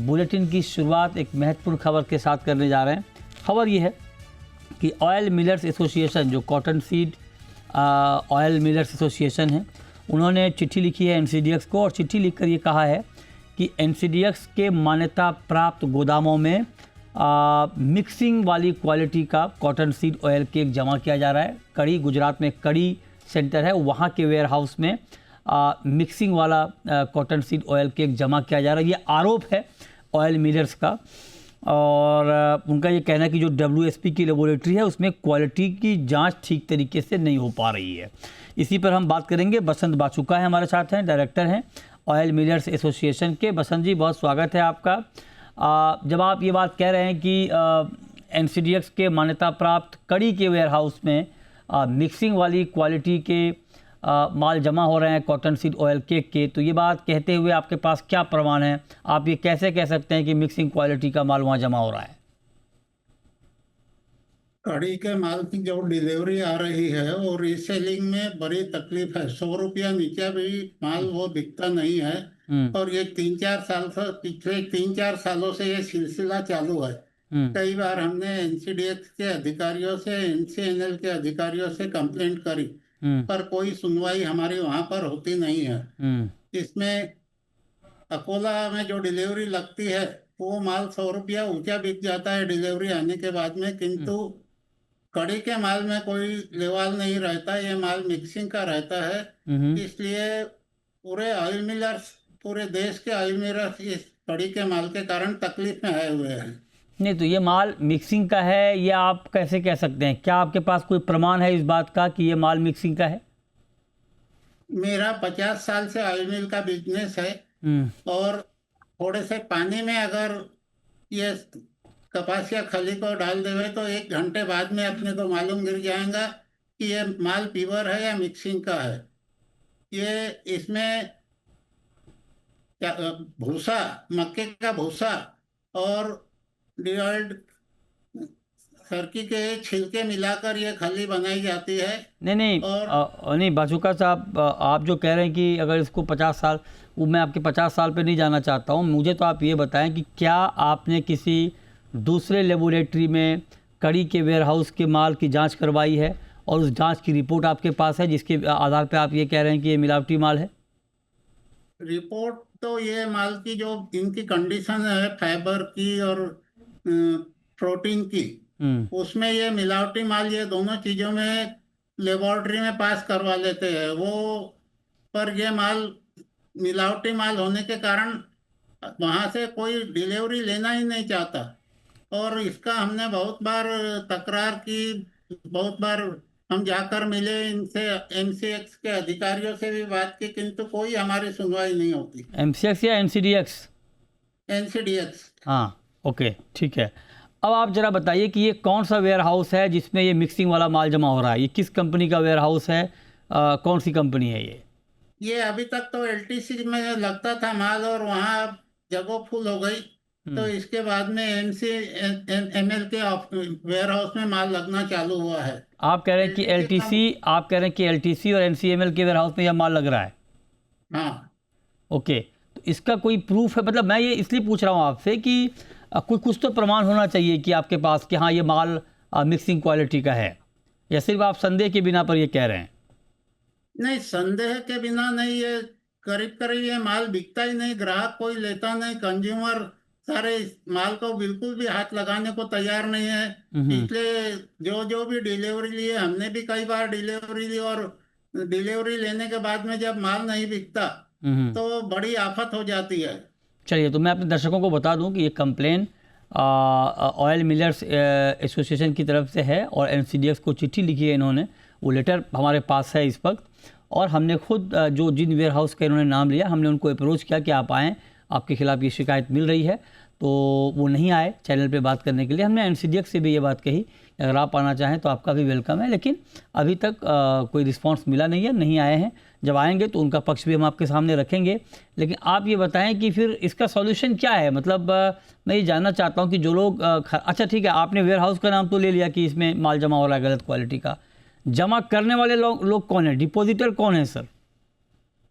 Bulletin की शुरुआत एक महत्वपूर्ण खबर के साथ करने जा रहे हैं। खबर ये है कि ऑयल मिलर्स एसोसिएशन, जो cotton seed oil millers association है, उन्होंने चिट्ठी लिखी है एनसीडीएक्स को और चिट्ठी लिखकर ये कहा है कि एनसीडीएक्स के मान्यता प्राप्त गोदामों में मिक्सिंग वाली क्वालिटी का कॉटन सीड ऑयल केक जमा किया जा रहा है। कड़ी, गुजरात में कड़ी सेंटर है, वहाँ के वेयर हाउस में मिक्सिंग वाला कॉटन सीड ऑयल केक जमा किया जा रहा है। ये आरोप है ऑयल मिलर्स का और उनका ये कहना है कि जो WSP की लेबोरेटरी है उसमें क्वालिटी की जांच ठीक तरीके से नहीं हो पा रही है। इसी पर हम बात करेंगे। बसंत बाचुका है हमारे साथ हैं, डायरेक्टर हैं ऑयल मिलर्स एसोसिएशन के। बसंत जी, बहुत स्वागत है आपका। जब आप ये बात कह रहे हैं कि एनसीडीएक्स के मान्यता प्राप्त कड़ी के वेयर हाउस में मिक्सिंग वाली क्वालिटी के माल जमा हो रहे हैं कॉटन सीड ऑयल केक के, तो ये बात कहते हुए आपके पास क्या प्रमाण है? आप ये कैसे कह सकते हैं कि मिक्सिंग क्वालिटी का माल वहाँ जमा हो रहा है? कड़ी के माल की जो डिलीवरी आ रही है और रीसेलिंग में बड़ी तकलीफ है। 100 रुपया नीचे भी माल वो बिकता नहीं है और ये 3-4 साल से, पिछले 3-4 सालों से ये सिलसिला चालू है। कई बार हमने एनसीडीएक्स के अधिकारियों से, एनसीएनएल के अधिकारियों से कंप्लेंट करी, पर कोई सुनवाई हमारी वहां पर होती नहीं है। इसमें अकोला में जो डिलीवरी लगती है वो माल 100 रुपया ऊंचा बिक जाता है डिलीवरी आने के बाद में, किंतु कड़ी के माल में कोई लेवाल नहीं रहता, ये माल मिक्सिंग का रहता है। इसलिए पूरे ऑयल मिलर्स, पूरे देश के ऑयल मिलर्स इस कड़ी के माल के कारण तकलीफ में आए हुए हैं। नहीं, तो ये माल मिक्सिंग का है, ये आप कैसे कह सकते हैं? क्या आपके पास कोई प्रमाण है इस बात का कि ये माल मिक्सिंग का है? मेरा 50 साल से ऑयल मिल का बिजनेस है और थोड़े से पानी में अगर ये कपास या खली को डाल देवे तो 1 घंटे बाद में अपने को मालूम गिर जाएगा कि ये माल प्योर है या मिक्सिंग का है। ये इसमें भूसा, मक्के का भूसा और डिऑइल्ड सरकी के छिलके मिलाकर ये खली बनाई जाती है। नहीं नहीं बाचुका साहब, आप जो कह रहे हैं कि अगर इसको 50 साल, वो मैं आपके 50 साल पे नहीं जाना चाहता हूँ। मुझे तो आप ये बताएं कि क्या आपने किसी दूसरे लेबोरेटरी में कड़ी के वेयर हाउस के माल की जांच करवाई है और उस जांच की रिपोर्ट आपके पास है जिसके आधार पे आप ये कह रहे हैं कि ये मिलावटी माल है? रिपोर्ट तो ये माल की जो इनकी कंडीशन है फाइबर की और प्रोटीन की, उसमें ये मिलावटी माल, ये दोनों चीजों में लेबोरेटरी में पास करवा लेते हैं वो, पर ये माल मिलावटी माल होने के कारण वहां से कोई डिलीवरी लेना ही नहीं चाहता और इसका हमने बहुत बार तकरार की, बहुत बार हम जाकर मिले इनसे, एमसीएक्स के अधिकारियों से भी बात की, किंतु कोई हमारी सुनवाई नहीं होती। एमसीएक्स या एनसीडीएक्स? एनसीडीएक्स। हाँ, ओके, ठीक है। अब आप जरा बताइए कि ये कौन सा वेयर हाउस है जिसमें ये मिक्सिंग वाला माल जमा हो रहा है? ये किस कंपनी का वेयर हाउस है? कौन सी कंपनी है ये अभी तक तो एलटीसी में लगता था माल और वहाँ जगह फुल हो गई, तो इसके बाद में एनसीएनएल के वेयर हाउस में माल लगना चालू हुआ है। आप कह रहे हैं कि एलटीसी और एनसीएमएल के वेयर हाउस में यह माल लग रहा है? हाँ। ओके, तो इसका कोई प्रूफ है? मतलब मैं ये इसलिए पूछ रहा हूँ आपसे कि कुछ तो प्रमाण होना चाहिए कि आपके पास कि हाँ ये माल मिक्सिंग क्वालिटी का है, या सिर्फ आप संदेह के बिना पर ये कह रहे हैं? नहीं, संदेह के बिना नहीं, ये करीब करीब ये माल बिकता ही नहीं, ग्राहक कोई लेता नहीं, कंज्यूमर सारे इस माल को बिल्कुल भी हाथ लगाने को तैयार नहीं है। इसलिए जो भी डिलीवरी लिए, हमने भी कई बार डिलीवरी ली और डिलीवरी लेने के बाद में जब माल नहीं बिकता तो बड़ी आफत हो जाती है। चलिए, तो मैं अपने दर्शकों को बता दूं कि ये कंप्लेन ऑयल मिलर्स एसोसिएशन की तरफ से है और एनसीडीएक्स को चिट्ठी लिखी है इन्होंने, वो लेटर हमारे पास है इस वक्त, और हमने खुद जो जिन वेयर हाउस का इन्होंने नाम लिया हमने उनको अप्रोच किया कि आप आएँ, आपके खिलाफ़ ये शिकायत मिल रही है, तो वो नहीं आए चैनल पे बात करने के लिए। हमने एनसीडीएक्स से भी ये बात कही, अगर आप आना चाहें तो आपका भी वेलकम है, लेकिन अभी तक कोई रिस्पांस मिला नहीं है, नहीं आए हैं। जब आएंगे तो उनका पक्ष भी हम आपके सामने रखेंगे। लेकिन आप ये बताएं कि फिर इसका सॉल्यूशन क्या है? मतलब मैं ये जानना चाहता हूँ कि जो लोग अच्छा ठीक है, आपने वेयर हाउस का नाम तो ले लिया कि इसमें माल जमा हो रहा है गलत क्वालिटी का, जमा करने वाले लोग कौन है? डिपोजिटर कौन है सर?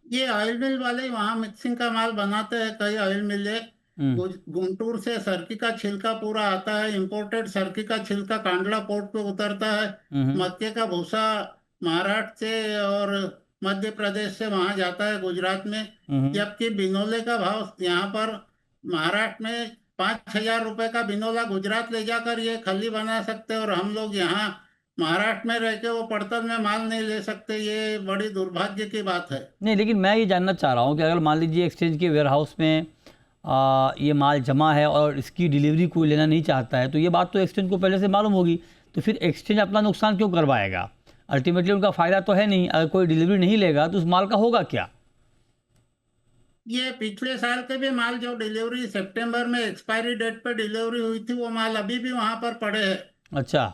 ये ऑयल मिल वाले वहाँ मिक्सिंग का माल बनाते हैं, कई ऑयल मिल है, गुंटूर से सरकी का छिलका पूरा आता है, इंपोर्टेड सरकी का छिलका कांडला पोर्ट पे उतरता है। मक्के का भूसा महाराष्ट्र से और मध्य प्रदेश से वहां जाता है गुजरात में। जबकि बिनोले का भाव यहाँ पर महाराष्ट्र में 5,000 रुपए का बिनोला गुजरात ले जाकर ये खली बना सकते हैं, और हम लोग यहाँ महाराष्ट्र में रह के वो पड़तल में माल नहीं ले सकते। ये बड़ी दुर्भाग्य की बात है। नहीं, लेकिन मैं ये जानना चाह रहा हूँ कि अगर मान लीजिए एक्सचेंज के वेयर हाउस में ये माल जमा है और इसकी डिलीवरी कोई लेना नहीं चाहता है, तो ये बात तो एक्सचेंज को पहले से मालूम होगी, तो फिर एक्सचेंज अपना नुकसान क्यों करवाएगा? अल्टीमेटली उनका फ़ायदा तो है नहीं। अगर कोई डिलीवरी नहीं लेगा तो उस माल का होगा क्या? ये पिछले साल के भी माल जो डिलीवरी सितंबर में एक्सपायरी डेट पे डिलीवरी हुई थी, वो माल अभी भी वहां पर पड़े हैं। अच्छा,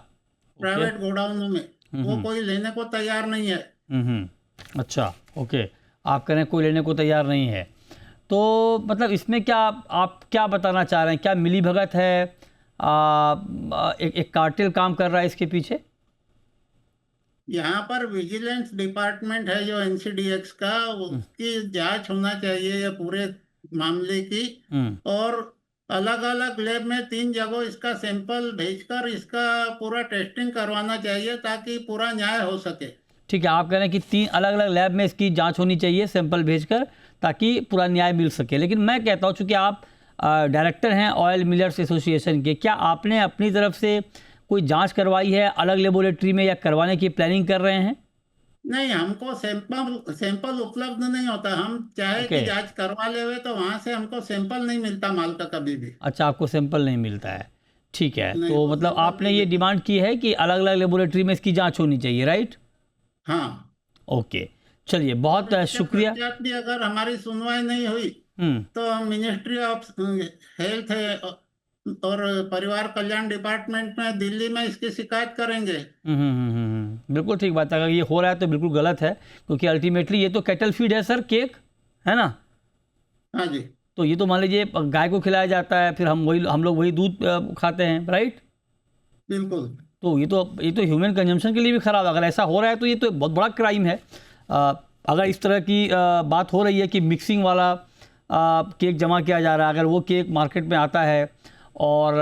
प्राइवेट गोडाउनों में वो कोई लेने को तैयार नहीं है। अच्छा, ओके, आप कह रहे हैं कोई लेने को तैयार नहीं है, तो मतलब इसमें क्या आप क्या बताना चाह रहे हैं? क्या मिली भगत है? एक कार्टेल काम कर रहा है इसके पीछे? यहाँ पर विजिलेंस डिपार्टमेंट है जो एनसीडीएक्स का, उसकी जांच होना चाहिए ये पूरे मामले की, और अलग अलग लैब में 3 जगह इसका सैंपल भेजकर इसका पूरा टेस्टिंग करवाना चाहिए ताकि पूरा न्याय हो सके। ठीक है, आप कह रहे हैं कि 3 अलग अलग लैब में इसकी जांच होनी चाहिए सैंपल भेजकर, ताकि पूरा न्याय मिल सके। लेकिन मैं कहता हूँ, चूँकि आप डायरेक्टर हैं ऑयल मिलर्स एसोसिएशन के, क्या आपने अपनी तरफ से कोई जांच करवाई है अलग लेबोरेटरी में, या करवाने की प्लानिंग कर रहे हैं? नहीं, हमको सैंपल उपलब्ध नहीं होता। हम चाहे कि जांच करवा ले हुए तो वहां से हमको सैंपल नहीं मिलता माल का कभी भी। अच्छा, आपको सैंपल नहीं मिलता है। ठीक है, तो मतलब आपने ये डिमांड की है कि अलग अलग लेबोरेटरी में इसकी जांच होनी चाहिए, राइट? हाँ, ओके, चलिए, बहुत शुक्रिया। भी अगर हमारी सुनवाई नहीं हुई तो मिनिस्ट्री ऑफ हेल्थ और परिवार कल्याण डिपार्टमेंट में दिल्ली में इसकी शिकायत करेंगे। बिल्कुल ठीक बात है। अगर ये हो रहा है तो बिल्कुल गलत है, क्योंकि अल्टीमेटली ये तो कैटल फीड है सर, केक है ना? हाँ जी। तो ये तो मान लीजिए गाय को खिलाया जाता है, फिर हम लोग वही दूध खाते हैं, राइट? बिल्कुल। तो ये तो ह्यूमन कंजम्पशन के लिए भी खराब है। अगर ऐसा हो रहा है तो ये तो बहुत बड़ा क्राइम है। अगर इस तरह की बात हो रही है कि मिक्सिंग वाला केक जमा किया जा रहा है, अगर वो केक मार्केट में आता है और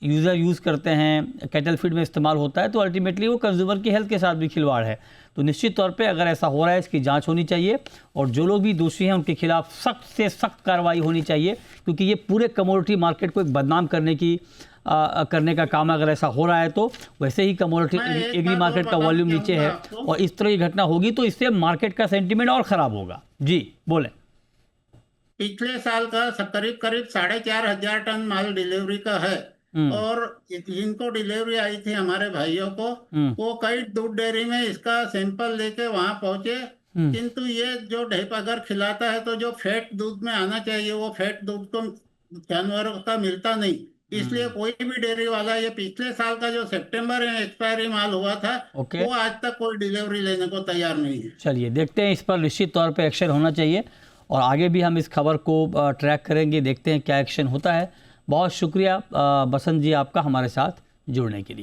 यूज़र यूज़ करते हैं, कैटल फीड में इस्तेमाल होता है, तो अल्टीमेटली वो कंज्यूमर की हेल्थ के साथ भी खिलवाड़ है। तो निश्चित तौर पे अगर ऐसा हो रहा है, इसकी जांच होनी चाहिए, और जो लोग भी दोषी हैं उनके खिलाफ सख्त से सख्त कार्रवाई होनी चाहिए, क्योंकि ये पूरे कमोडिटी मार्केट को एक बदनाम करने का काम है। अगर ऐसा हो रहा है तो वैसे ही कमोडिटी एग्री मार्केट का वॉल्यूम नीचे है, और इस तरह की घटना होगी तो इससे मार्केट का सेंटीमेंट और ख़राब होगा। जी बोलें। पिछले साल का करीब 4,500 टन माल डिलीवरी का है, और जिनको डिलीवरी आई थी हमारे भाइयों को, वो कई दूध डेयरी में इसका सैंपल लेके वहां पहुंचे, किंतु ये जो ढेप अगर खिलाता है तो जो फैट दूध में आना चाहिए वो फैट दूध को जानवरों का मिलता नहीं। इसलिए कोई भी डेयरी वाला, ये पिछले साल का जो सितंबर में एक्सपायरी माल हुआ था, वो आज तक कोई डिलीवरी लेने को तैयार नहीं है। चलिए देखते हैं, इस पर निश्चित तौर पे एक्शन होना चाहिए, और आगे भी हम इस खबर को ट्रैक करेंगे, देखते हैं क्या एक्शन होता है। बहुत शुक्रिया बसंत जी आपका हमारे साथ जुड़ने के लिए।